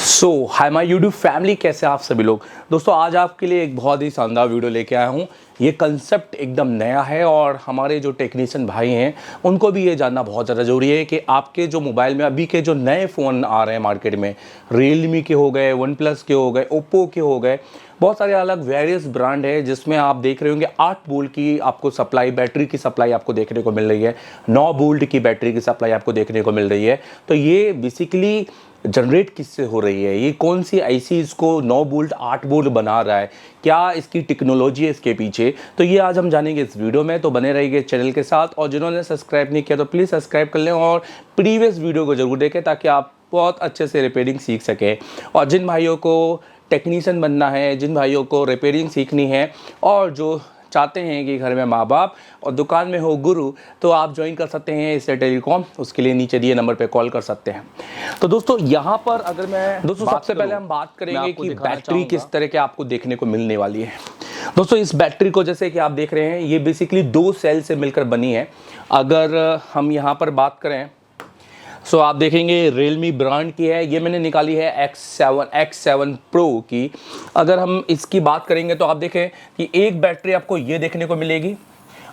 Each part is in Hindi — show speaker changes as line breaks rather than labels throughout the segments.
हाय माय यूट्यूब फैमिली, कैसे आप सभी लोग। दोस्तों आज आपके लिए एक बहुत ही शानदार वीडियो लेके आया हूँ। ये कंसेप्ट एकदम नया है और हमारे जो टेक्नीशियन भाई हैं उनको भी ये जानना बहुत ज़्यादा ज़रूरी है कि आपके जो मोबाइल में अभी के जो नए फ़ोन आ रहे हैं मार्केट में, रियलमी के हो गए, वन प्लस के हो गए, ओप्पो के हो गए, बहुत सारे अलग वेरियस ब्रांड है जिसमें आप देख रहे होंगे 8 वोल्ट की आपको सप्लाई, बैटरी की सप्लाई आपको देखने को मिल रही है, 9 वोल्ट की बैटरी की सप्लाई आपको देखने को मिल रही है। तो ये बेसिकली जनरेट किससे हो रही है, ये कौन सी आईसी इसको 9 वोल्ट 8 वोल्ट बना रहा है, क्या इसकी टेक्नोलॉजी है इसके पीछे, तो ये आज हम जानेंगे इस वीडियो में। तो बने रहिए चैनल के साथ और जिन्होंने सब्सक्राइब नहीं किया तो प्लीज़ सब्सक्राइब कर लें और प्रीवियस वीडियो को जरूर देखें ताकि आप बहुत अच्छे से रिपेयरिंग सीख सकें। और जिन भाइयों को टेक्नीशियन बनना है, जिन भाइयों को रिपेयरिंग सीखनी है और जो चाहते हैं कि घर में माँ बाप और दुकान में हो गुरु, तो आप ज्वाइन कर सकते हैं इससे टेलीकॉम। उसके लिए नीचे दिए नंबर पे कॉल कर सकते हैं। तो दोस्तों यहाँ पर अगर मैं सबसे पहले हम बात करेंगे कि बैटरी किस तरह के आपको देखने को मिलने वाली है। दोस्तों इस बैटरी को जैसे कि आप देख रहे हैं, ये बेसिकली 2 सेल से मिलकर बनी है। अगर हम यहाँ पर बात करें सो आप देखेंगे रियलमी ब्रांड की है, ये मैंने निकाली है X7 Pro की। अगर हम इसकी बात करेंगे तो आप देखें कि एक बैटरी आपको ये देखने को मिलेगी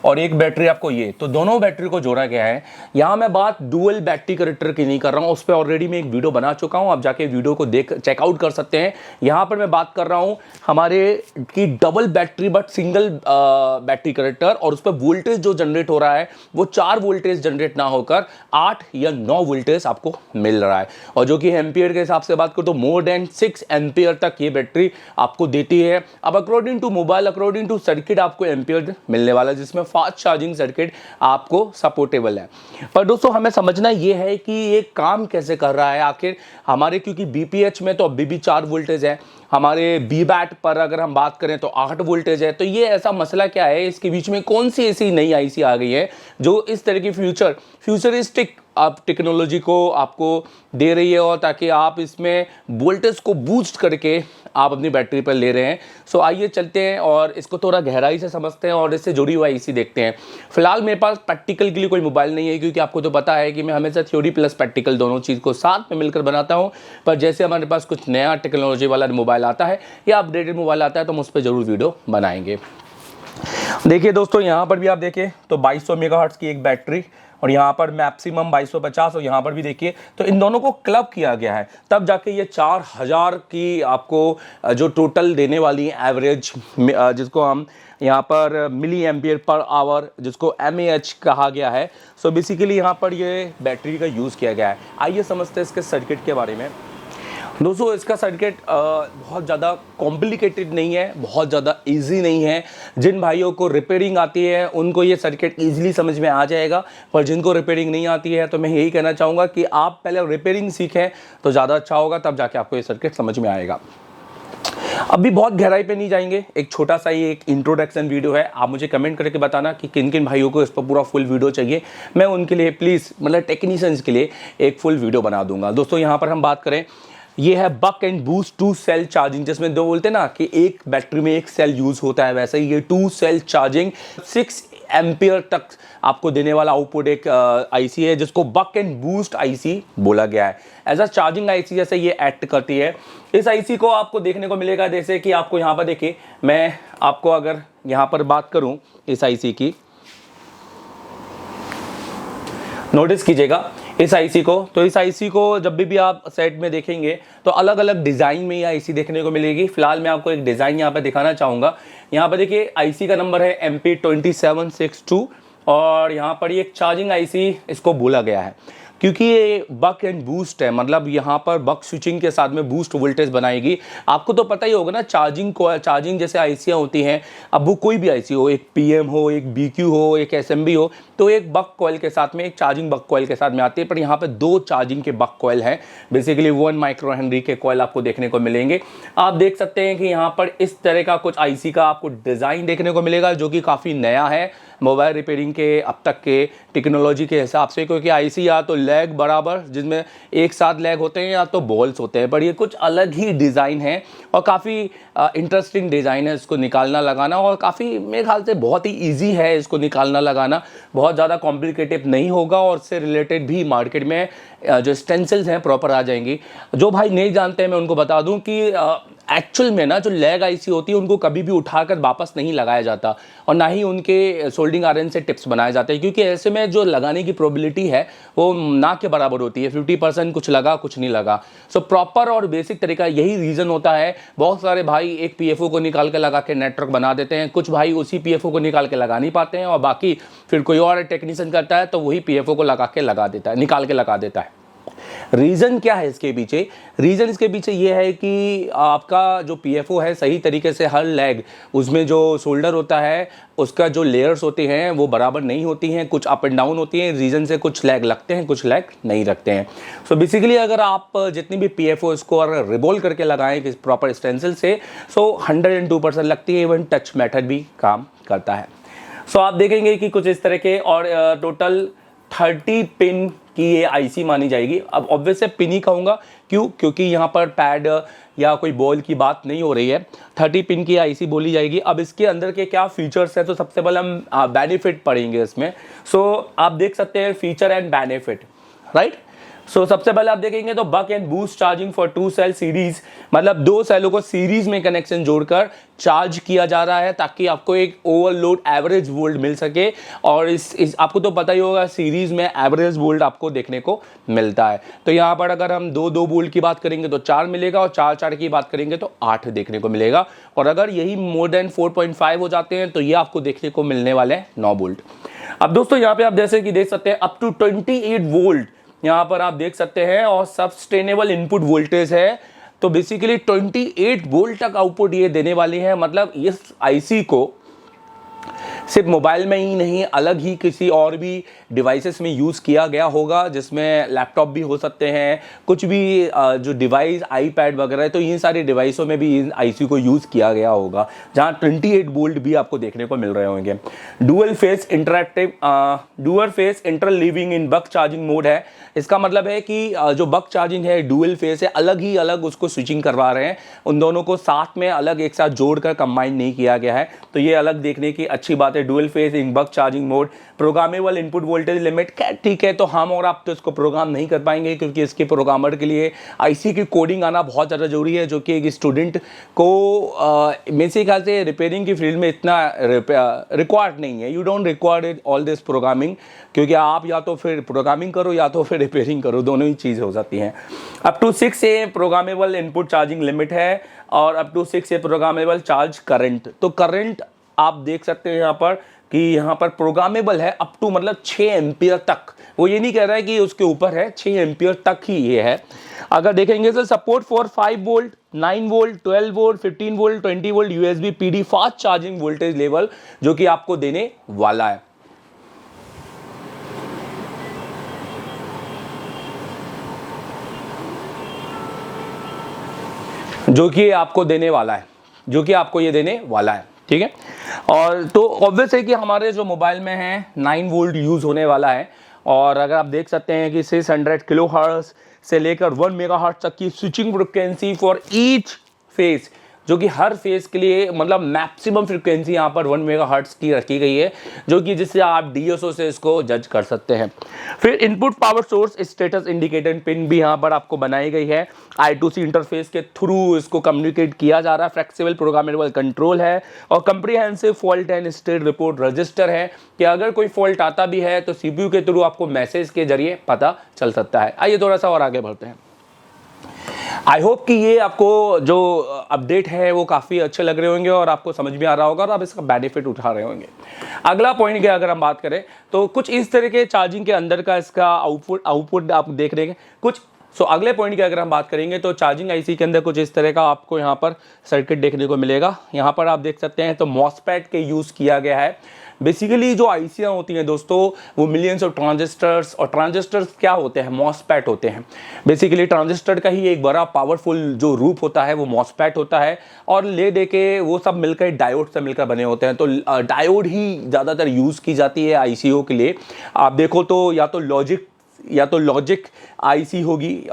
और एक बैटरी आपको ये, तो दोनों बैटरी को जोड़ा गया है। यहाँ मैं बात डुअल बैटरी कनेक्टर की नहीं कर रहा हूँ, उस पर ऑलरेडी मैं एक वीडियो बना चुका हूँ, आप जाके वीडियो को देख चेकआउट कर सकते हैं। यहाँ पर मैं बात कर रहा हूँ हमारे की double battery but single battery connector, और उस पर वोल्टेज जो जनरेट हो रहा है वो 4 वोल्टेज जनरेट ना होकर 8 या 9 वोल्टेज आपको मिल रहा है। और जो कि एम्पियर के हिसाब से बात करूँ तो मोर देन 6 एम्पियर तक ये बैटरी आपको देती है। अब according to mobile, according to circuit आपको एम्पियर मिलने वाला है, जिसमें फास्ट चार्जिंग सर्किट आपको सपोर्टेबल है। पर दोस्तों हमें समझना ये है कि ये काम कैसे कर रहा है आखिर हमारे, क्योंकि बीपीएच में तो अभी भी 4 वोल्टेज है, हमारे बी बैट पर अगर हम बात करें तो 8 वोल्टेज है। तो ये ऐसा मसला क्या है, इसके बीच में कौन सी ऐसी नई आईसी आ गई है जो इस तरह की फ्यूचरिस्टिक आप टेक्नोलॉजी को आपको दे रही है, और ताकि आप इसमें वोल्टेज को बूस्ट करके आप अपनी बैटरी पर ले रहे हैं। सो आइए चलते हैं और इसको थोड़ा गहराई से समझते हैं और इससे जुड़ी हुई आईसी देखते हैं। फिलहाल मेरे पास प्रैक्टिकल के लिए कोई मोबाइल नहीं है, क्योंकि आपको तो पता है कि मैं हमेशा थ्योरी प्लस प्रैक्टिकल दोनों चीज़ को साथ में मिलकर बनाता हूं। पर जैसे हमारे पास कुछ नया टेक्नोलॉजी वाला मोबाइल आता है या अपडेटेड मोबाइल आता है तो हम उस पर जरूर वीडियो बनाएंगे। देखिए दोस्तों यहाँ पर भी आप देखें तो 2200 मेगाहर्ट्ज़ की एक बैटरी, और यहाँ पर मैक्सिमम 2250, और यहाँ पर भी देखिए तो इन दोनों को क्लब किया गया है, तब जाके ये 4000 की आपको जो टोटल देने वाली एवरेज, जिसको हम यहाँ पर मिली एम्पियर पर आवर, जिसको mAh कहा गया है। सो बेसिकली यहाँ पर ये बैटरी का यूज़ किया गया है। आइए समझते हैं इसके सर्किट के बारे में। दोस्तों इसका सर्किट बहुत ज़्यादा कॉम्प्लिकेटेड नहीं है, बहुत ज़्यादा इजी नहीं है। जिन भाइयों को रिपेयरिंग आती है उनको ये सर्किट इजीली समझ में आ जाएगा, पर जिनको रिपेयरिंग नहीं आती है तो मैं यही कहना चाहूँगा कि आप पहले रिपेयरिंग सीखें तो ज़्यादा अच्छा होगा, तब जाके आपको ये सर्किट समझ में आएगा। अभी बहुत गहराई पे नहीं जाएंगे, एक छोटा सा ही एक इंट्रोडक्शन वीडियो है। आप मुझे कमेंट करके बताना कि किन किन भाइयों को इस पर पूरा फुल वीडियो चाहिए, मैं उनके लिए प्लीज़ मतलब टेक्नीशियंस के लिए एक फुल वीडियो बना दूंगा। दोस्तों यहाँ पर हम बात करें, ये है बक एंड बूस्ट 2 सेल चार्जिंग, जिसमें दो बोलते हैं ना कि एक बैटरी में एक सेल यूज होता है, वैसे ही ये 2 सेल चार्जिंग 6 एम्पियर तक आपको देने वाला आउटपुट एक आईसी है, जिसको बक एंड बूस्ट आईसी बोला गया है। एज अ चार्जिंग आईसी जैसे ये एक्ट करती है। इस आईसी को आपको देखने को मिलेगा, जैसे कि आपको यहाँ पर देखिए, मैं आपको अगर यहाँ पर बात करूँ इस आईसी की, नोटिस कीजिएगा इस आईसी को। तो इस आईसी को जब भी आप सेट में देखेंगे तो अलग अलग डिज़ाइन में ये आईसी देखने को मिलेगी। फिलहाल मैं आपको एक डिज़ाइन यहाँ पे दिखाना चाहूँगा। यहाँ पर देखिए आईसी का नंबर है MP2762, और यहाँ पर ये एक चार्जिंग आईसी इसको बोला गया है, क्योंकि ये बक एंड बूस्ट है, मतलब यहाँ पर बक स्विचिंग के साथ में बूस्ट वोल्टेज बनाएगी। आपको तो पता ही होगा ना, चार्जिंग जैसे आईसियाँ होती हैं, अब वो कोई भी आईसी हो, एक PM हो, एक BQ हो, एक SMB हो, तो एक बक कॉइल के साथ में, एक चार्जिंग बक कॉइल के साथ में आती है। पर यहाँ पे 2 चार्जिंग के बक कॉइल हैं, बेसिकली 1 माइक्रो हेनरी के कॉइल आपको देखने को मिलेंगे। आप देख सकते हैं कि यहाँ पर इस तरह का कुछ आईसी का आपको डिज़ाइन देखने को मिलेगा, जो कि काफ़ी नया है। मोबाइल रिपेयरिंग के अब तक के टेक्नोलॉजी के हिसाब से, क्योंकि आईसी या तो लैग बराबर जिसमें एक साथ लैग होते हैं या तो बॉल्स होते हैं, पर ये कुछ अलग ही डिज़ाइन है और काफ़ी इंटरेस्टिंग डिज़ाइन है इसको निकालना लगाना, और काफ़ी मेरे ख्याल से बहुत ही ईजी है इसको निकालना लगाना, बहुत ज़्यादा कॉम्प्लिकेटेड नहीं होगा और उससे रिलेटेड भी मार्केट में जो स्टेंसिल्स हैं प्रॉपर आ जाएंगी। जो भाई नहीं जानते हैं मैं उनको बता दूं कि एक्चुअल में ना जो लैग आईसी होती है उनको कभी भी उठाकर वापस नहीं लगाया जाता और ना ही उनके सोल्डिंग आयरन से टिप्स बनाए जाते हैं, क्योंकि ऐसे में जो लगाने की प्रोबेबिलिटी है वो ना के बराबर होती है, 50% कुछ लगा कुछ नहीं लगा। सो प्रॉपर और बेसिक तरीका यही रीज़न होता है। बहुत सारे भाई एक पीएफओ को निकाल के लगा के नेटवर्क बना देते हैं, कुछ भाई उसी पीएफओ को निकाल के लगा नहीं पाते हैं और बाकी फिर कोई और टेक्नीशियन करता है तो वही पीएफओ को लगा के लगा देता है, निकाल के लगा देता है। रीज़न क्या है इसके पीछे? रीज़न इसके पीछे ये है कि आपका जो पीएफओ है सही तरीके से हर लैग उसमें जो शोल्डर होता है उसका जो लेयर्स होते हैं वो बराबर नहीं होती हैं, कुछ अप एंड डाउन होती हैं, रीज़न से कुछ लैग लगते हैं कुछ लैग नहीं लगते हैं। सो बेसिकली अगर आप जितनी भी पीएफओ इसको अगर रिबोल करके लगाएं प्रॉपर स्टेंसिल से, सो 102% लगती है, इवन टच मेथड भी काम करता है। सो आप देखेंगे कि कुछ इस तरह के और टोटल 30 पिन की ये आईसी मानी जाएगी। अब ऑब्वियस से पिन ही कहूँगा, क्यों? क्योंकि यहाँ पर पैड या कोई बॉल की बात नहीं हो रही है, 30 पिन की आईसी बोली जाएगी। अब इसके अंदर के क्या फीचर्स है, तो सबसे पहले हम बेनिफिट पढ़ेंगे इसमें। सो आप देख सकते हैं feature and benefit, right. So सबसे पहले आप देखेंगे तो buck and boost charging for 2 cell series, मतलब 2 सेलों को सीरीज में कनेक्शन जोड़कर चार्ज किया जा रहा है ताकि आपको एक ओवरलोड एवरेज वोल्ट मिल सके। और इस आपको तो पता ही होगा सीरीज में एवरेज वोल्ट आपको देखने को मिलता है। तो यहाँ पर अगर हम 2 वोल्ट की बात करेंगे तो 4 मिलेगा और 4 की बात करेंगे तो 8 देखने को मिलेगा। और अगर यही मोर देन 4.5 हो जाते हैं तो ये आपको देखने को मिलने वाले हैं 9 वोल्ट। अब दोस्तों यहाँ पे आप जैसे कि देख सकते हैं अप टू 28 वोल्ट यहाँ पर आप देख सकते हैं और सस्टेनेबल इनपुट वोल्टेज है। तो बेसिकली 28 वोल्ट तक आउटपुट ये देने वाली है। मतलब इस आईसी को सिर्फ मोबाइल में ही नहीं अलग ही किसी और भी डिवाइसेस में यूज़ किया गया होगा, जिसमें लैपटॉप भी हो सकते हैं, कुछ भी जो डिवाइस आईपैड वगैरह है, तो इन सारे डिवाइसों में भी इन आईसी को यूज़ किया गया होगा, जहां 28 वोल्ट भी आपको देखने को मिल रहे होंगे। डुअल फेस इंटरलीविंग इन बक चार्जिंग मोड है। इसका मतलब है कि जो बक चार्जिंग है डुअल फेस है, अलग ही अलग उसको स्विचिंग करवा रहे हैं, उन दोनों को साथ में अलग एक साथ जोड़कर कंबाइन नहीं किया गया है। तो ये अलग देखने की अच्छी बात है। Dual phase in buck charging mode, programmable input voltage limit, ठीक है, तो हम और आप तो इसको प्रोग्राम नहीं कर पाएंगे क्योंकि इसके प्रोग्रामर के लिए आईसी की कोडिंग आना बहुत ज़्यादा जरूरी है, जो कि एक स्टूडेंट को मेरे ख्याल से रिपेयरिंग की फील्ड में इतना रिक्वायर्ड नहीं है। You don't required all this programming, क्योंकि आप या तो फिर प्रोग्रामिंग करो या तो फिर रिपेयरिंग करो, दोनों ही चीज़ हो सकती हैं। अप टू 6 से प्रोग्रामेबल इनपुट चार्जिंग लिमिट है और अप टू 6 से प्रोग्रामेबल चार्ज करंट। तो करंट आप देख सकते हैं यहाँ पर कि यहाँ पर प्रोग्रामेबल है अप टू, मतलब 6 एम्पियर तक। वो ये नहीं कह रहा है कि उसके ऊपर है, 6 एम्पियर तक ही ये है। अगर देखेंगे तो support for 5 volt, 9 volt, 12 volt, 15 volt, 20 volt USB PD fast charging voltage level जो कि आपको देने वाला है। जो कि आपको देने वाला है, जो कि आपको ये देने वाला है, ठीक है। और तो ऑब्वियस है कि हमारे जो मोबाइल में है 9 वोल्ट यूज़ होने वाला है। और अगर आप देख सकते हैं कि 600 किलोहर्ट्ज़ से लेकर 1 मेगाहर्ट्ज़ तक की switching frequency for each face, जो कि हर फेस के लिए मतलब मैक्सिमम फ्रिक्वेंसी यहाँ पर 1 मेगाहर्ट्ज़ की रखी गई है, जो कि जिससे आप डीएसओ से इसको जज कर सकते हैं। फिर input power source status indicator pin भी यहाँ पर आपको बनाई गई है। I2C इंटरफेस के थ्रू इसको कम्युनिकेट किया जा रहा है। फ्लेक्सिबल प्रोग्रामेबल कंट्रोल है और comprehensive fault and state report register है कि अगर कोई फॉल्ट आता भी है तो सीपीयू के थ्रू आपको मैसेज के जरिए पता चल सकता है। आइए थोड़ा सा और आगे बढ़ते हैं। आई होप कि ये आपको जो अपडेट है वो काफ़ी अच्छे लग रहे होंगे और आपको समझ में आ रहा होगा और आप इसका बेनिफिट उठा रहे होंगे। अगला पॉइंट की अगर हम बात करें तो कुछ इस तरह के चार्जिंग के अंदर का इसका आउटपुट आप देख रहे हैं कुछ। सो अगले पॉइंट की अगर हम बात करेंगे तो चार्जिंग आईसी के अंदर कुछ इस तरह का आपको यहाँ पर सर्किट देखने को मिलेगा। यहाँ पर आप देख सकते हैं तो मॉसफेट के यूज़ किया गया है। बेसिकली जो आईसीयाँ होती हैं दोस्तों वो मिलियंस ऑफ ट्रांजिस्टर्स, और ट्रांजिस्टर्स क्या होते हैं, मॉसफेट होते हैं। बेसिकली ट्रांजिस्टर का ही एक बड़ा पावरफुल जो रूप होता है वो मॉसफेट होता है, और ले दे के वो सब मिलकर डायोड से मिलकर बने होते हैं। तो डायोड ही ज़्यादातर यूज़ की जाती है आईसीयू के लिए। आप देखो तो या तो लॉजिक आईसी होगी,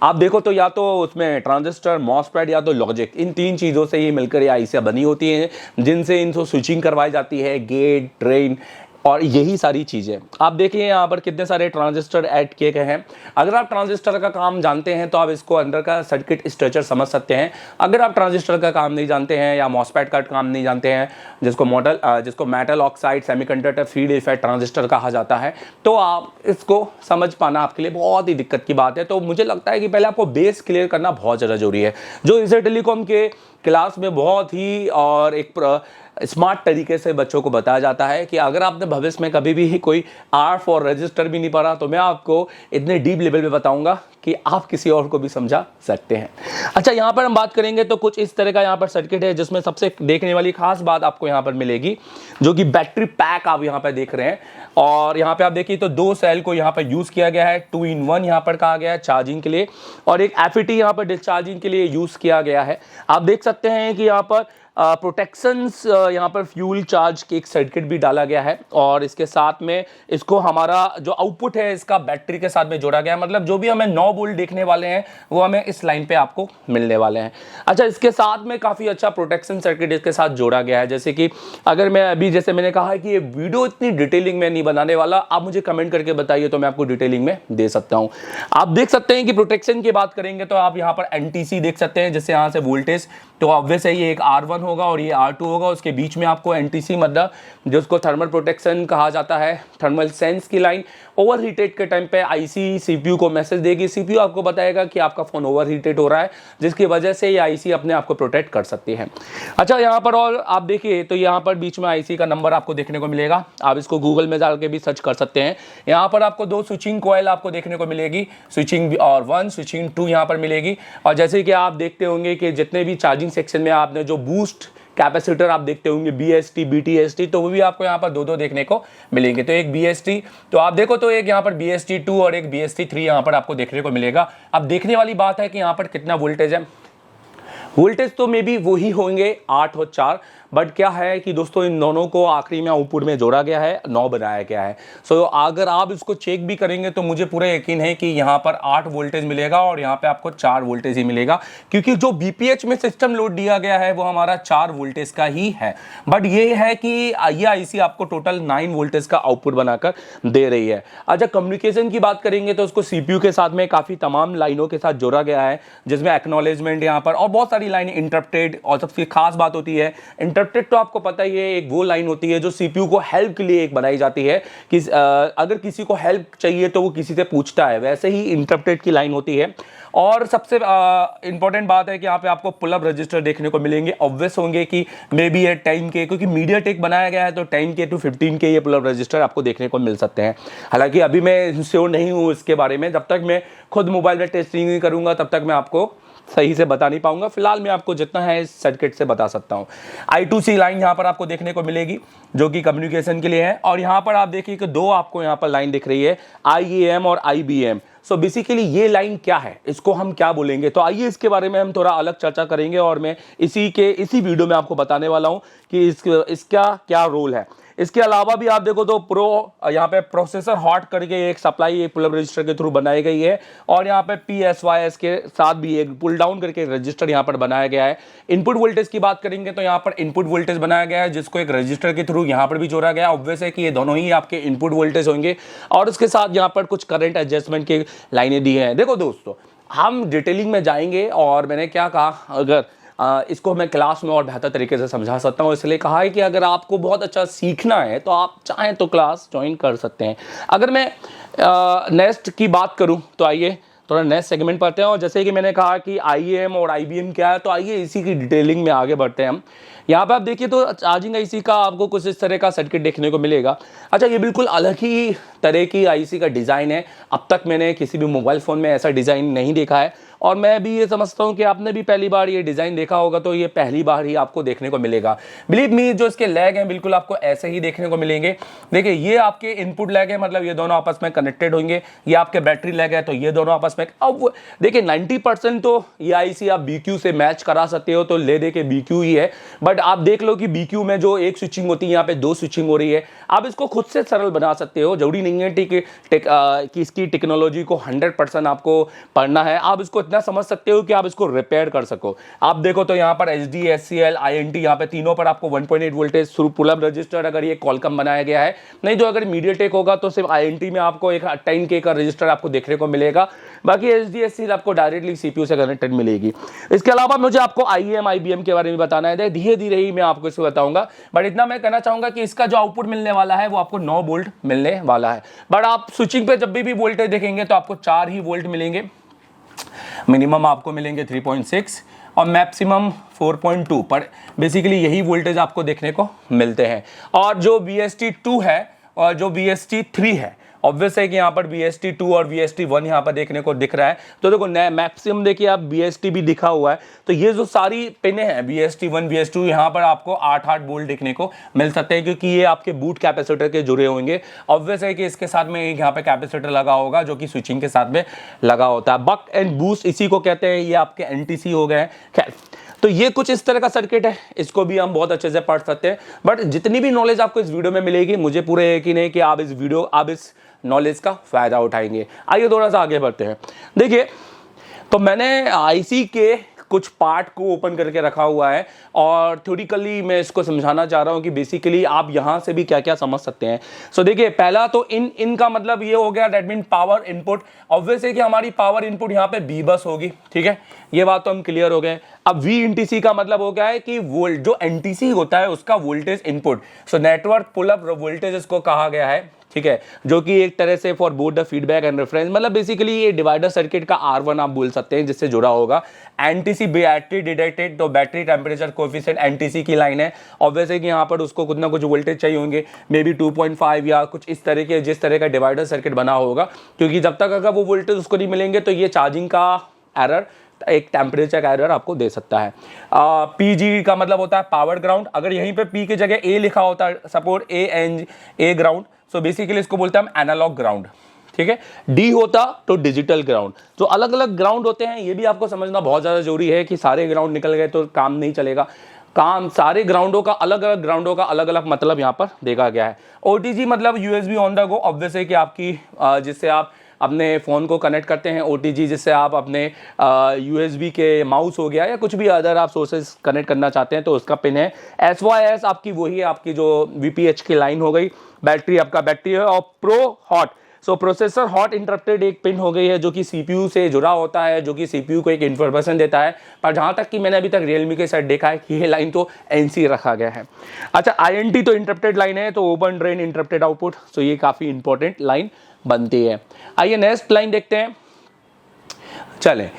आप देखो तो या तो उसमें ट्रांजिस्टर, मॉसफेट या तो लॉजिक, इन तीन चीज़ों से ही मिलकर ये आईसियाँ बनी होती हैं, जिनसे इनको स्विचिंग करवाई जाती है, गेट, ड्रेन और यही सारी चीज़ें। आप देखिए यहाँ पर कितने सारे ट्रांजिस्टर ऐड किए गए हैं। अगर आप ट्रांजिस्टर का काम जानते हैं तो आप इसको अंदर का सर्किट स्ट्रक्चर समझ सकते हैं। अगर आप ट्रांजिस्टर का काम नहीं जानते हैं या मॉसफेट का काम नहीं जानते हैं, जिसको metal oxide semiconductor field effect transistor कहा जाता है, तो आप इसको समझ पाना आपके लिए बहुत ही दिक्कत की बात है। तो मुझे लगता है कि पहले आपको बेस क्लियर करना बहुत ज़्यादा जरूरी है, जो इसे टेलीकॉम के क्लास में बहुत ही और एक स्मार्ट तरीके से बच्चों को बताया जाता है कि अगर आपने भविष्य में कभी भी कोई आर्फ और रजिस्टर भी नहीं पढ़ा तो मैं आपको इतने डीप लेवल पे बताऊंगा कि आप किसी और को भी समझा सकते हैं। अच्छा, यहाँ पर हम बात करेंगे तो कुछ इस तरह का यहाँ पर सर्किट है, जिसमें सबसे देखने वाली खास बात आपको यहाँ पर मिलेगी, जो कि बैटरी पैक आप यहाँ पर देख रहे हैं। और यहाँ पे आप देखिए तो 2 सेल को यहाँ पर यूज़ किया गया है, 2 in 1 यहाँ पर कहा गया है चार्जिंग के लिए, और एक FET यहाँ पर डिस्चार्जिंग के लिए यूज़ किया गया है। आप देख सकते हैं कि यहाँ पर प्रोटेक्शंस, यहाँ पर फ्यूल चार्ज के एक सर्किट भी डाला गया है, और इसके साथ में इसको हमारा जो आउटपुट है इसका बैटरी के साथ में जोड़ा गया है। मतलब जो भी हमें 9 वोल्ट देखने वाले हैं वो हमें इस लाइन पे आपको मिलने वाले हैं। अच्छा, इसके साथ में काफ़ी अच्छा प्रोटेक्शन सर्किट इसके साथ जोड़ा गया है। जैसे कि अगर मैं अभी, जैसे मैंने कहा कि ये वीडियो इतनी डिटेलिंग में नहीं बनाने वाला, आप मुझे कमेंट करके बताइए तो मैं आपको डिटेलिंग में दे सकता हूँ। आप देख सकते हैं कि प्रोटेक्शन की बात करेंगे तो आप यहाँ पर NTC देख सकते हैं, जैसे यहाँ से वोल्टेज, तो ऑब्वियस है ये एक R1 होगा और ये R2 होगा। उसके बीच में आपको NTC मतलब जो उसको थर्मल प्रोटेक्शन कहा जाता है, थर्मल सेंस की लाइन। ओवर हीटेड के टाइम पे आईसी CPU को मैसेज देगी, CPU आपको बताएगा कि आपका फ़ोन ओवर हीटेड हो रहा है, जिसकी वजह से ये आईसी अपने आप को प्रोटेक्ट कर सकती है। अच्छा, यहाँ पर और आप देखिए तो यहाँ पर बीच में आईसी का नंबर आपको देखने को मिलेगा, आप इसको गूगल में डाल के भी सर्च कर सकते हैं। यहाँ पर आपको 2 स्विचिंग कॉइल आपको देखने को मिलेगी, स्विचिंग और 1, स्विचिंग 2 यहाँ पर मिलेगी। और जैसे कि आप देखते होंगे कि जितने भी चार्जिंग सेक्शन में आपने जो बूस्ट कैपेसिटर आप देखते होंगे BST, BTST, तो वो भी आपको यहाँ पर 2 देखने को मिलेंगे। तो एक BST, तो आप देखो तो एक यहाँ पर BST2 और एक BST3 यहाँ पर आपको देखने को मिलेगा। अब देखने वाली बात है कि यहाँ पर कितना वोल्टेज है। वोल्टेज तो मे बी वही होंगे 8 और 4, बट क्या है कि दोस्तों इन दोनों को आखिरी में आउटपुट में जोड़ा गया है, 9 बनाया गया है। सो अगर आप इसको चेक भी करेंगे तो मुझे पूरा यकीन है कि यहाँ पर 8 वोल्टेज मिलेगा और यहाँ पे आपको 4 वोल्टेज ही मिलेगा, क्योंकि जो BPH में सिस्टम लोड दिया गया है वो हमारा 4 वोल्टेज का ही है। बट ये है कि ये आईसी आपको टोटल 9 वोल्टेज का आउटपुट बनाकर दे रही है। अच्छा, कम्युनिकेशन की बात करेंगे तो उसको CPU के साथ में काफ़ी तमाम लाइनों के साथ जोड़ा गया है, जिसमें एक्नॉलेजमेंट यहाँ पर और बहुत सारी लाइनें इंटरप्टेड, और सबसे खास बात होती है इंटरप्टेड, तो आपको पता ही है एक वो लाइन होती है जो CPU को हेल्प के लिए एक बनाई जाती है कि अगर किसी को हेल्प चाहिए तो वो किसी से पूछता है, वैसे ही इंटरप्टेड की लाइन होती है। और सबसे इंपॉर्टेंट बात है कि यहाँ पे आपको पुल अप रजिस्टर देखने को मिलेंगे। ऑब्वियस होंगे कि मे बी ये 10 के, क्योंकि MediaTek बनाया गया है तो 10 के to 15 के ये पुल अप रजिस्टर आपको देखने को मिल सकते हैं। हालांकि अभी मैं श्योर नहीं हूँ इसके बारे में, जब तक मैं खुद मोबाइल में टेस्टिंग नहीं करूँगा तब तक मैं आपको सही से बता नहीं पाऊंगा। फिलहाल मैं आपको जितना है इस सर्किट से बता सकता हूं। I2C लाइन यहां पर आपको देखने को मिलेगी जो कि कम्युनिकेशन के लिए है, और यहां पर आप देखिए कि 2 आपको यहां पर लाइन दिख रही है, IAM और IBM। सो बेसिकली ये लाइन क्या है, इसको हम क्या बोलेंगे, तो आइए इसके बारे में हम थोड़ा अलग चर्चा करेंगे, और मैं इसी वीडियो में आपको बताने वाला हूं कि इसका क्या रोल है। इसके अलावा भी आप देखो तो यहाँ पे प्रोसेसर हॉट करके एक सप्लाई एक पुल अप रजिस्टर के थ्रू बनाई गई है, और यहाँ पे PSYS के साथ भी एक पुल डाउन करके रजिस्टर यहाँ पर बनाया गया है। इनपुट वोल्टेज की बात करेंगे तो यहाँ पर इनपुट वोल्टेज बनाया गया है, जिसको एक रजिस्टर के थ्रू यहाँ पर भी जोड़ा गया है। ऑब्वियस है कि ये दोनों ही आपके इनपुट वोल्टेज होंगे, और उसके साथ यहाँ पर कुछ करंट एडजस्टमेंट की लाइनें दी हैं। देखो दोस्तों, हम डिटेलिंग में जाएंगे, और मैंने क्या कहा, अगर इसको मैं क्लास में और बेहतर तरीके से समझा सकता हूँ, इसलिए कहा है कि अगर आपको बहुत अच्छा सीखना है तो आप चाहें तो क्लास ज्वाइन कर सकते हैं। अगर मैं नेक्स्ट की बात करूँ तो आइए थोड़ा नेक्स्ट सेगमेंट पढ़ते हैं, और जैसे कि मैंने कहा कि IAM और IBM क्या है, तो आइए इसी की डिटेलिंग में आगे बढ़ते हैं हम। यहाँ पे आप देखिए तो चार्जिंग आईसी का आपको कुछ इस तरह का सर्किट देखने को मिलेगा। अच्छा, ये बिल्कुल अलग ही तरह की आईसी का डिज़ाइन है, अब तक मैंने किसी भी मोबाइल फ़ोन में ऐसा डिज़ाइन नहीं देखा है, और मैं भी ये समझता हूँ कि आपने भी पहली बार ये डिज़ाइन देखा होगा, तो ये पहली बार ही आपको देखने को मिलेगा। बिलीव मी, जो इसके लैग हैं बिल्कुल आपको ऐसे ही देखने को मिलेंगे। देखिए ये आपके इनपुट लैग है, मतलब ये दोनों आपस में कनेक्टेड होंगे। ये आपके बैटरी लैग है, तो ये दोनों आपस में। अब देखिए 90% तो ये आईसी आप BQ से मैच करा सकते हो, तो ले दे के BQ ही है। बट आप देख लो कि BQ में जो एक स्विचिंग होती है, यहाँ पे 2 स्विचिंग हो रही है। आप इसको खुद से सरल बना सकते हो, जरूरी नहीं है कि इसकी टेक्नोलॉजी को 100% आपको पढ़ना है। आप इसको इतना समझ सकते हो कि आप इसको रिपेयर कर सको। आप देखो तो यहाँ पर HD, SCL, INT, यहाँ पे तीनों पर आपको 1.8 voltage through pull up resistor अगर ये कॉलकम बनाया गया है। नहीं तो अगर मीडियाटेक होगा तो सिर्फ INT में आपको एक 10K का रजिस्टर आपको देखने को मिलेगा। बाकी HD, SCL आपको डायरेक्टली CPU से कनेक्टेड मिलेगी। इसके अलावा मुझे आपको IEM, IBM के बारे में बताना है, धीरे धीरे ही मैं आपको इसको बताऊंगा। बट इतना मैं कहना चाहूंगा कि इसका जो आउटपुट मिलने वाला है वो आपको 9 वोल्ट मिलने वाला है। बट आप स्विचिंग पे जब भी वोल्टेज देखेंगे तो आपको 4 ही वोल्ट मिलेंगे। मिनिमम आपको मिलेंगे 3.6 और मैक्सिमम 4.2 पर बेसिकली यही वोल्टेज आपको देखने को मिलते हैं। और जो VST2 है और जो VST3 है, ऑब्वियस है कि यहाँ पर VST2 और VST1 यहाँ पर देखने को दिख रहा है। तो देखो मैक्सिमम देखिए आप VST भी दिखा हुआ है। तो ये जो सारी पिने हैं VST1, VST2, यहाँ पर आपको 8-8 वोल्ट देखने को मिल सकते हैं, क्योंकि ये आपके बूट कैपेसिटर के जुड़े होंगे। ऑब्वियस है कि इसके साथ में एक यहाँ पे कैपेसिटर लगा होगा जो कि स्विचिंग के साथ में लगा होता है। बक एंड बूस्ट इसी को कहते हैं, ये आपके NTC हो गए। खैर, तो ये कुछ इस तरह का सर्किट है, इसको भी हम बहुत अच्छे से पढ़ सकते हैं। बट जितनी भी नॉलेज आपको इस वीडियो में मिलेगी, मुझे पूरा यकीन है कि आप इस नॉलेज का फायदा उठाएंगे। आइए थोड़ा सा आगे बढ़ते हैं। देखिए, तो मैंने आईसी के कुछ पार्ट को ओपन करके रखा हुआ है और थ्योरेटिकली मैं इसको समझाना चाह रहा हूं कि बेसिकली आप यहां से भी क्या क्या समझ सकते हैं। सो देखिए, पहला तो इनका मतलब ये हो गया, that mean power input. Obvious है कि हमारी पावर इनपुट यहां पे B बस होगी, ठीक है, ये बात तो हम क्लियर हो गए। अब VNTC का मतलब हो गया है कि जो NTC होता है उसका voltage input. So network pull up voltage इसको कहा गया है, ठीक है, जो कि एक तरह से for both the feedback and reference, मतलब बेसिकली ये डिवाइडर सर्किट का R1 आप बोल सकते हैं, जिससे जुड़ा होगा। NTC बैटरी डिटेक्टेड, तो बैटरी टेम्परेचर कोएफिशिएंट NTC की लाइन है। ऑब्वियसली कि यहाँ पर उसको कुछ ना कुछ वोल्टेज चाहिए होंगे, मे बी 2.5 या कुछ इस तरह के, जिस तरह का डिवाइडर सर्किट बना होगा, क्योंकि जब तक अगर वो वोल्टेज उसको नहीं मिलेंगे तो ये चार्जिंग का एरर, एक टेम्परेचर का एरर आपको दे सकता है। PG का मतलब होता है पावर ग्राउंड। अगर यहीं पे P की जगह A लिखा होता है, support A ground, so basically इसको बोलते हैं हम एनालॉग ग्राउंड, ठीक है। D होता तो डिजिटल ग्राउंड। तो अलग अलग ग्राउंड होते हैं, ये भी आपको समझना बहुत ज़्यादा जरूरी है कि सारे ग्राउंड निकल गए तो काम नहीं चलेगा। सारे ग्राउंडों का अलग अलग मतलब यहाँ पर देखा गया है। OTG मतलब USB on the go. Obvious है कि आपकी जिससे आप अपने फ़ोन को कनेक्ट करते हैं, OTG जिससे आप अपने USB के माउस हो गया या कुछ भी अदर आप सोर्सेज कनेक्ट करना चाहते हैं तो उसका पिन है। SYS आपकी वही है, आपकी जो VPH की लाइन हो गई। बैटरी आपका बैटरी है। और प्रो हॉट, सो प्रोसेसर हॉट इंटरप्टेड एक पिन हो गई है, जो कि CPU से जुड़ा होता है, जो कि CPU को एक इन्फॉर्मेशन देता है। पर जहाँ तक कि मैंने अभी तक रियलमी के साथ देखा है कि ये लाइन तो NC रखा गया है। अच्छा, INT तो इंटरप्टेड लाइन है, तो ओपन ड्रेन इंटरप्टेड आउटपुट, सो ये काफ़ी इंपॉर्टेंट लाइन बनती है। आइए नेक्स्ट लाइन देखते हैं। चलें,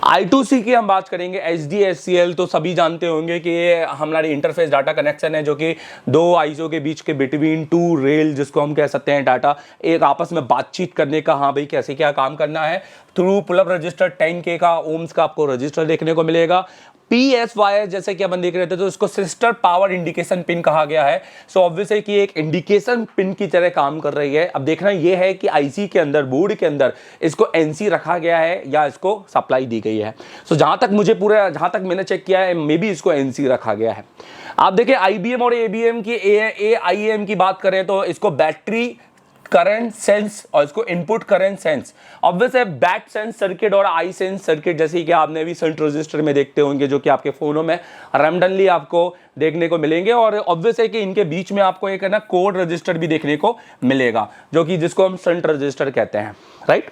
I2C की हम बात करेंगे। HD, SCL तो सभी जानते होंगे कि ये हमारी इंटरफेस डाटा कनेक्शन है, जो कि दो आईसो के बीच के बिटवीन टू रेल, जिसको हम कह सकते हैं डाटा, एक आपस में बातचीत करने का। हाँ भाई, कैसे क्या काम करना है। Through pull up register 10K का ओम्स का आपको रजिस्टर देखने को मिलेगा। PSYS जैसे कि अपन देख रहे थे, तो इसको सिस्टर पावर इंडिकेशन पिन कहा गया है। सो ऑब्वियस है कि एक इंडिकेशन पिन की तरह काम कर रही है। अब देखना यह है कि आईसी के अंदर, बोर्ड के अंदर इसको NC रखा गया है या इसको सप्लाई दी गई है। सो जहां तक मैंने चेक किया है, मे बी इसको NC रखा गया है। आप देखिए IBM और ABM की AIM की बात करें तो इसको बैटरी करंट सेंस और इसको इनपुट करंट सेंस। ऑब्वियस है बैट सेंस सर्किट और आई सेंस सर्किट, जैसे कि आपने भी शंट रजिस्टर में देखते होंगे, जो कि आपके फोनों में रैंडमली आपको देखने को मिलेंगे। और ऑब्वियस है कि इनके बीच में आपको एक है ना कोड रजिस्टर भी देखने को मिलेगा, जो कि जिसको हम शंट रजिस्टर कहते हैं, राइट।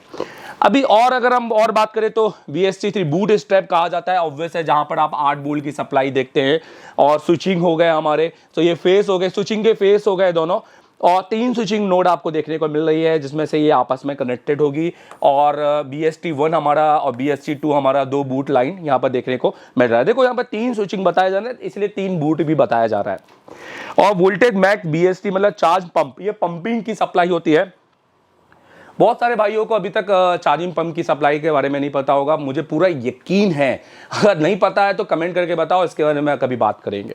अभी और अगर हम और बात करें तो VST3 बूट स्ट्रैप कहा जाता है। ऑब्वियस है जहां पर आप 8 वोल्ट की सप्लाई देखते हैं। और स्विचिंग हो गए हमारे, तो ये फेस हो गए, स्विचिंग के फेस हो गए दोनों। और 3 स्विचिंग नोड आपको देखने को मिल रही है, जिसमें से ये आपस में कनेक्टेड होगी। और BST1 हमारा और BST2 हमारा 2 बूट लाइन यहाँ पर देखने को मिल रहा है। देखो यहाँ पर 3 स्विचिंग बताया जा रहा है, इसलिए 3 बूट भी बताया जा रहा है। और वोल्टेज मैक BST मतलब चार्ज पंप, ये पंपिंग की सप्लाई होती है। बहुत सारे भाइयों को अभी तक चार्जिंग पंप की सप्लाई के बारे में नहीं पता होगा, मुझे पूरा यकीन है। अगर नहीं पता है तो कमेंट करके बताओ, इसके बारे में कभी बात करेंगे।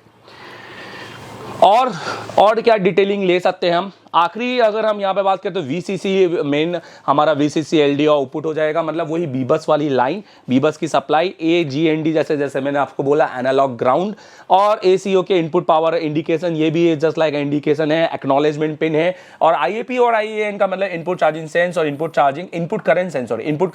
और क्या डिटेलिंग ले सकते हैं हम। आखिरी अगर हम यहाँ पे बात करें तो VCC मेन हमारा VCC LDO आउटपुट हो जाएगा, मतलब वही बीबस वाली लाइन, बीबस की सप्लाई, AGND जैसे जैसे मैंने आपको बोला एनालॉग ग्राउंड, और ACO के इनपुट पावर इंडिकेशन, ये भी जस्ट लाइक इंडिकेशन है, एक्नॉलेजमेंट पिन है, और IAP और IAN का मतलब इनपुट चार्जिंग सेंस और इनपुट करंट सेंस और input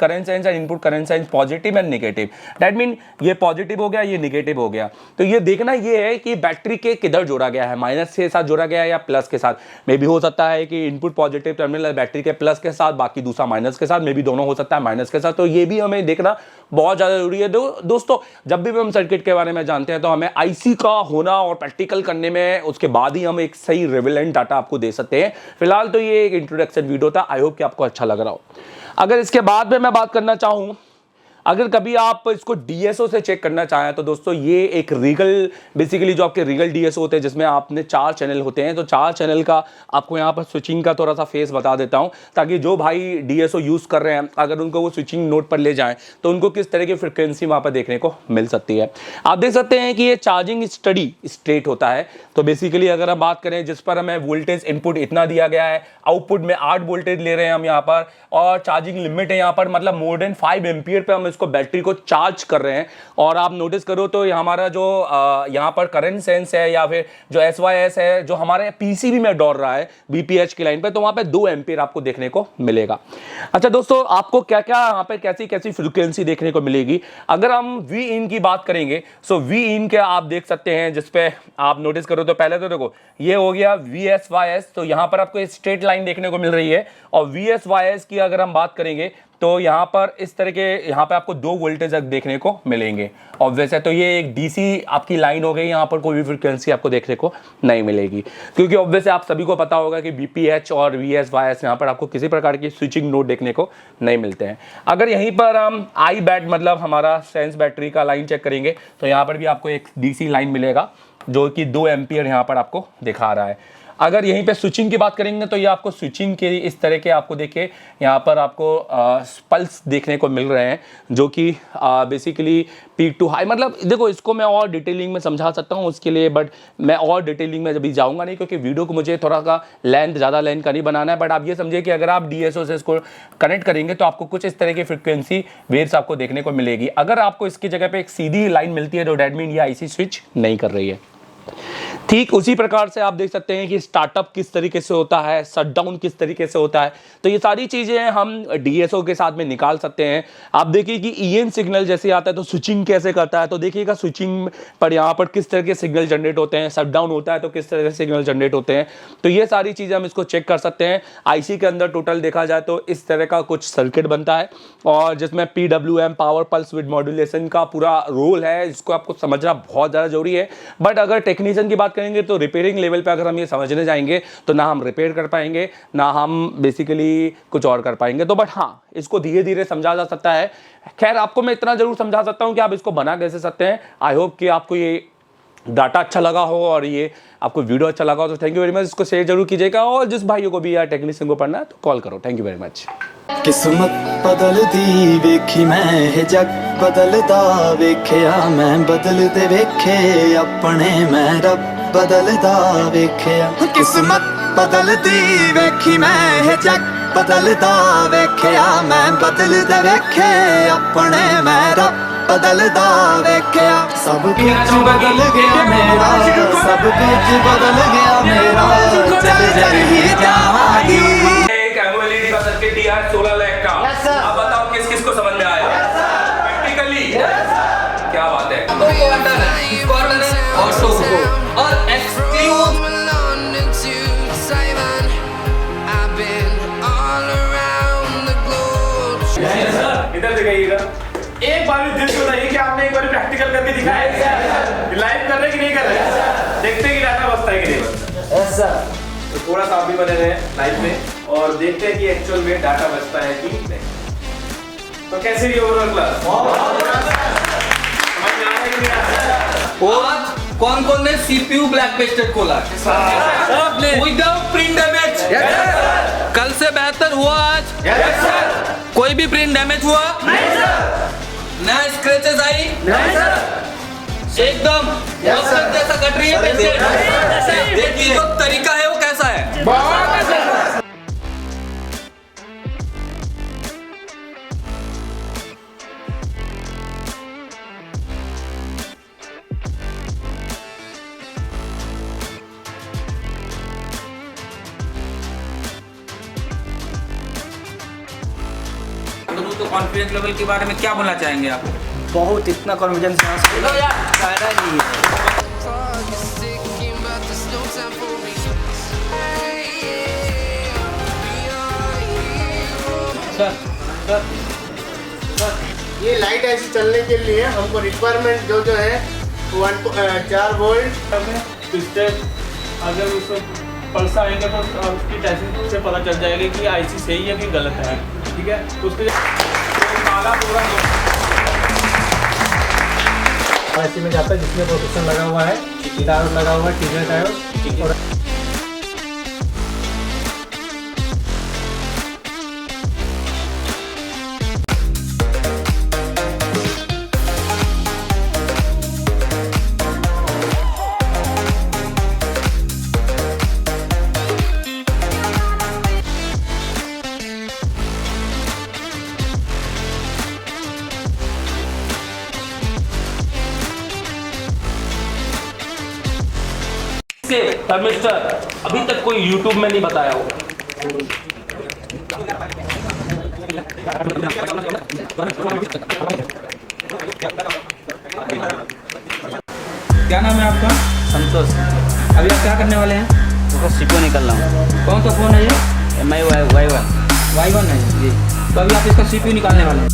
current sense positive and negative. That mean ये पॉजिटिव हो गया, ये नेगेटिव हो गया। तो ये देखना ये है कि बैटरी के किधर जोड़ा गया है, माइनस के साथ जोड़ा गया है या प्लस के साथ। मे भी हो सकता है कि इनपुट पॉजिटिव टर्मिनल बैटरी के प्लस के साथ, बाकी दूसरा माइनस के साथ, मे भी दोनों हो सकता है माइनस के साथ। तो ये भी हमें देखना बहुत ज़्यादा जरूरी है। दोस्तों जब भी हम सर्किट के बारे में जानते हैं तो हमें IC का होना और प्रैक्टिकल करने में, उसके बाद ही हम एक सही रिलेवेंट डाटा आपको दे सकते हैं। फिलहाल तो ये एक इंट्रोडक्शन वीडियो था, आई होप कि आपको अच्छा लग रहा हो। अगर इसके बाद में मैं बात करना चाहूँ, अगर कभी आप इसको DSO से चेक करना चाहें तो दोस्तों ये एक रीगल, बेसिकली जो आपके रीगल DSO होते हैं जिसमें आपने 4 चैनल होते हैं, तो 4 चैनल का आपको यहाँ पर स्विचिंग का थोड़ा सा फेस बता देता हूँ, ताकि जो भाई DSO यूज़ कर रहे हैं अगर उनको वो स्विचिंग नोट पर ले जाएं तो उनको किस तरह की फ्रिक्वेंसी वहाँ पर देखने को मिल सकती है। आप देख सकते हैं कि ये चार्जिंग स्टडी स्टेट होता है। तो बेसिकली अगर हम बात करें जिस पर हमें वोल्टेज इनपुट इतना दिया गया है, आउटपुट में 8 वोल्टेज ले रहे हैं हम यहाँ पर, और चार्जिंग लिमिट है यहाँ पर, मतलब मोर देन 5 एम्पियर पे हम इसको बैटरी को चार्ज कर रहे हैं। और आप नोटिस करो तो हमारा जो यहाँ पर करंट सेंस है या फिर जो SYS है जो हमारे PCB में दौड़ रहा है BPH की लाइन पे, तो वहाँ पे 2 एम्पियर आपको देखने को मिलेगा। अच्छा दोस्तों, आपको क्या क्या यहाँ पे कैसी कैसी फ्रिक्वेंसी देखने को मिलेगी। अगर हम Vin की बात करेंगे, सो Vin के आप देख सकते हैं, जिसपे आप नोटिस करो तो पहले तो देखो ये हो गया VSYS, तो यहाँ पर आपको स्ट्रेट लाइन देखने को मिल रही है। और VSYS की अगर हम बात करेंगे तो यहाँ पर इस तरह के, यहाँ पे आपको 2 वोल्टेज देखने को मिलेंगे। और वैसे तो ये एक DC आपकी लाइन हो गई, यहाँ पर कोई भी फ्रिक्वेंसी आपको देखने को नहीं मिलेगी, क्योंकि ऑब्वियसली आप सभी को पता होगा कि BPH और VSYS यहाँ पर आपको किसी प्रकार की स्विचिंग नोड देखने को नहीं मिलते हैं। अगर यहीं पर हम IBAT मतलब हमारा सेंस बैटरी का लाइन चेक करेंगे तो यहाँ पर भी आपको एक DC लाइन मिलेगा जो कि 2 एम्पियर यहाँ पर आपको दिखा रहा है। अगर यहीं पे स्विचिंग की बात करेंगे तो ये आपको स्विचिंग के इस तरह के आपको देखिए यहाँ पर आपको पल्स देखने को मिल रहे हैं, जो कि बेसिकली पीक टू हाई, मतलब देखो इसको मैं और डिटेलिंग में समझा सकता हूँ उसके लिए, बट मैं और डिटेलिंग में जब भी जाऊँगा नहीं, क्योंकि वीडियो को मुझे थोड़ा सा ज़्यादा लेंथ का नहीं बनाना है। बट आप ये समझिए कि अगर आप DSO से इसको कनेक्ट करेंगे तो आपको कुछ इस तरह की फ्रिक्वेंसी वेव्स आपको देखने को मिलेगी। अगर आपको इसकी जगह पर एक सीधी लाइन मिलती है तो डैट मीन ये IC स्विच नहीं कर रही है। ठीक उसी प्रकार से आप देख सकते हैं कि स्टार्टअप किस तरीके से होता है, शटडाउन किस तरीके से होता है, तो ये सारी चीज़ें हम DSO के साथ में निकाल सकते हैं। आप देखिए कि EN सिग्नल जैसे आता है तो स्विचिंग कैसे करता है, तो देखिएगा स्विचिंग पर यहाँ पर किस तरह के सिग्नल जनरेट होते हैं, शटडाउन होता है तो किस तरह के सिग्नल जनरेट होते हैं। तो ये सारी चीज़ें हम इसको चेक कर सकते हैं। IC के अंदर टोटल देखा जाए तो इस तरह का कुछ सर्किट बनता है, और जिसमें PWM power pulse with modulation का पूरा रोल है, इसको आपको समझना बहुत ज़्यादा जरूरी है। बट अगर टेक्नीशियन की बात करेंगे तो रिपेयरिंग लेवल पे अगर हम ये समझने जाएंगे तो ना हम रिपेयर कर पाएंगे, ना हम बेसिकली कुछ और कर पाएंगे। तो बट हाँ, इसको धीरे धीरे समझा जा सकता है। खैर आपको मैं इतना जरूर समझा सकता हूँ कि आप इसको बना कैसे सकते हैं। आई होप कि आपको ये डाटा अच्छा लगा हो और ये आपको वीडियो अच्छा लगा हो, तो थैंक यू वेरी मच। इसको शेयर जरूर कीजिएगा, और जिस भाइयों को भी या टेक्नीशियन को पढ़ना है तो कॉल करो। Thank you very much.
किस्मत बदलदी वेखी मैं जग बदलदा वेख्या मैं बदलदे वेखे अपने मैं रब बदलदा वेख्या। किस्मत बदलदी वेखी मैं जग बदलदा वेख्या मैं बदलदे वेखे अपने मैं रब बदलदा वेख्या। सब कुछ बदल गया मेरा, सब कुछ बदल गया मेरा, चल जही जावागी।
एक एनुअलिटी का सर्किट दिया है 16 लाख का। अब बताओ किस किस को समझ में आया प्रैक्टिकली? क्या बात है। और एक्सक्लूसिव इधर दिखाइएगा। एक बार दिल से बताइए कि आपने एक बार प्रैक्टिकल करके दिखाया है? लाइव कर रहे कि नहीं कर रहे? देखते हैं कि डाटा बचता है कि नहीं बचता। ऐसा तो थोड़ा सा आप भी बने रहे लाइव में और देखते हैं कि एक्चुअल में डाटा बचता है कि नहीं। तो कैसे रही ओवरऑल क्लास? समझ में आ रहा है कि नहीं आ रहा?
आज कौन-कौन ने CPU ब्लैक पेस्टेड खोला? सबने। Without print damage. कल से बेहतर हुआ आज। Yes sir. कोई भी प्रिंट डैमेज हुआ? नहीं सर। नया स्क्रैचेस आई? नहीं सर। एकदम परफेक्ट जैसा कट रही है पेंसिल। ये जो तरीका है वो कैसा है? बहुत अच्छा। तो कॉन्फिडेंस लेवल के बारे में क्या बोलना चाहेंगे आप?
बहुत इतना कॉन्फिडेंस फायदा नहीं है।
ये लाइट ऐसी चलने के लिए हमको रिक्वायरमेंट जो है 4 वोल्ट
अगर उसको पल्स आएंगे तो उसकी टेस्टिंग से पता चल जाएगा कि आईसी सही है कि गलत है। ठीक है, उसके काला पूरा आईसी में जाता है जिसमें प्रोटेक्शन लगा हुआ है, डायोड लगा हुआ है, टीजर डायोड। और
मिस्टर अभी तक कोई YouTube में नहीं बताया होगा।
क्या नाम है आपका?
संतोष।
अभी आप क्या करने वाले हैं?
तो सीपीयू निकल रहा हूँ।
कौन सा फोन है ये?
MI Y1।
Y1 है जी। तो अभी आप इसका CPU निकालने वाले हैं।